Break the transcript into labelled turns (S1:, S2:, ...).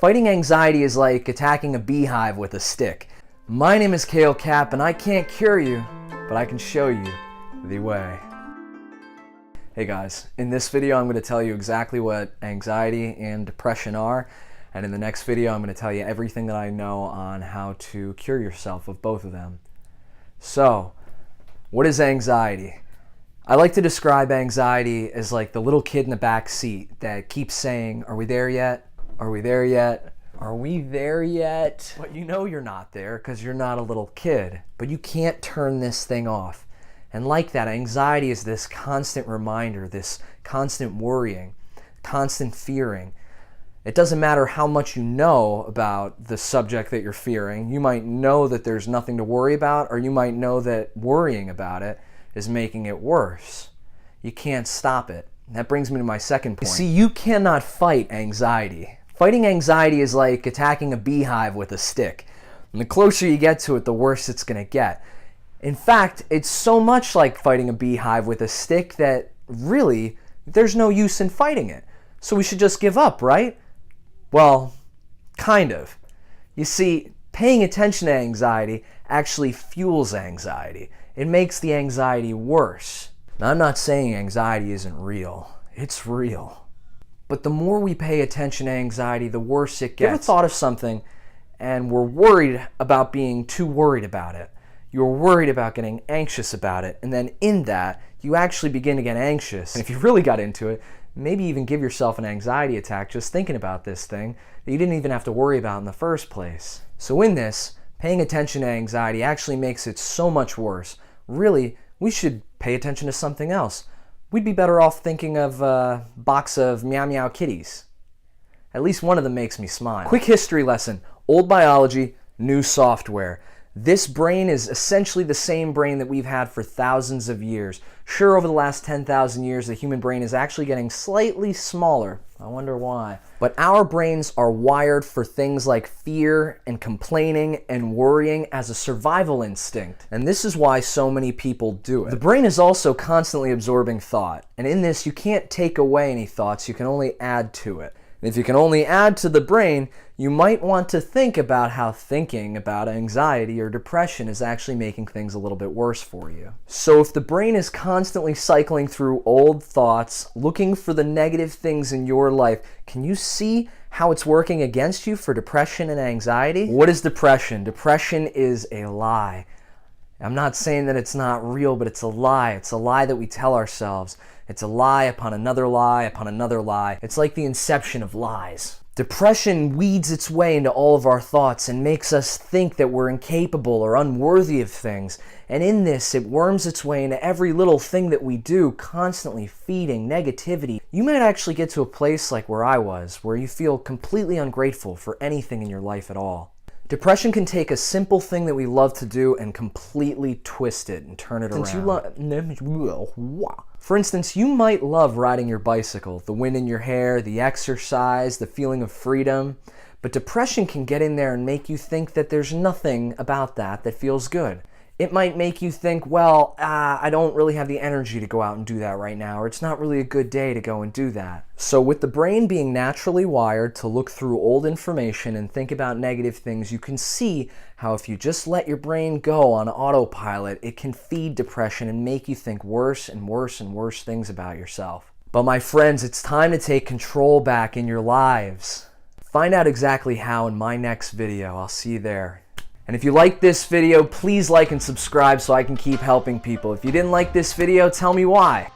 S1: Fighting anxiety is like attacking a beehive with a stick. My name is Kale Cap, and I can't cure you, but I can show you the way. Hey guys, in this video I'm going to tell you exactly what anxiety and depression are, and in the next video I'm going to tell you everything that I know on how to cure yourself of both of them. So, what is anxiety? I like to describe anxiety as like the little kid in the back seat that keeps saying, "Are we there yet? Are we there yet? Are we there yet?" But you know you're not there because you're not a little kid, but you can't turn this thing off. And like that, anxiety is this constant reminder, this constant worrying, constant fearing. It doesn't matter how much you know about the subject that you're fearing. You might know that there's nothing to worry about, or you might know that worrying about it is making it worse. You can't stop it. And that brings me to my second point. You see, you cannot fight anxiety. Fighting anxiety is like attacking a beehive with a stick. And the closer you get to it, the worse it's going to get. In fact, it's so much like fighting a beehive with a stick that really, there's no use in fighting it. So we should just give up, right? Well, kind of. You see, paying attention to anxiety actually fuels anxiety. It makes the anxiety worse. Now, I'm not saying anxiety isn't real. It's real. But the more we pay attention to anxiety, the worse it gets. You ever thought of something and were worried about being too worried about it? You were worried about getting anxious about it, and then in that, you actually begin to get anxious. And if you really got into it, maybe even give yourself an anxiety attack just thinking about this thing that you didn't even have to worry about in the first place. So in this, paying attention to anxiety actually makes it so much worse. Really, we should pay attention to something else. We'd be better off thinking of a box of Meow Meow kitties. At least one of them makes me smile. Quick history lesson. Old biology, new software. This brain is essentially the same brain that we've had for thousands of years. Sure, over the last 10,000 years, the human brain is actually getting slightly smaller. I wonder why. But our brains are wired for things like fear and complaining and worrying as a survival instinct. And this is why so many people do it. The brain is also constantly absorbing thought. And in this, you can't take away any thoughts, you can only add to it. And if you can only add to the brain, you might want to think about how thinking about anxiety or depression is actually making things a little bit worse for you. So if the brain is constantly cycling through old thoughts, looking for the negative things in your life, can you see how it's working against you for depression and anxiety? What is depression? Depression is a lie. I'm not saying that it's not real, but it's a lie. It's a lie that we tell ourselves. It's a lie upon another lie upon another lie. It's like the inception of lies. Depression weeds its way into all of our thoughts and makes us think that we're incapable or unworthy of things. And in this, it worms its way into every little thing that we do, constantly feeding negativity. You might actually get to a place like where I was, where you feel completely ungrateful for anything in your life at all. Depression can take a simple thing that we love to do and completely twist it and turn it around. For instance, you might love riding your bicycle, the wind in your hair, the exercise, the feeling of freedom, but depression can get in there and make you think that there's nothing about that feels good. It might make you think, well, I don't really have the energy to go out and do that right now, or it's not really a good day to go and do that. So with the brain being naturally wired to look through old information and think about negative things, you can see how if you just let your brain go on autopilot, it can feed depression and make you think worse and worse and worse things about yourself. But my friends, it's time to take control back in your lives. Find out exactly how in my next video. I'll see you there. And if you like this video, please like and subscribe so I can keep helping people. If you didn't like this video, tell me why.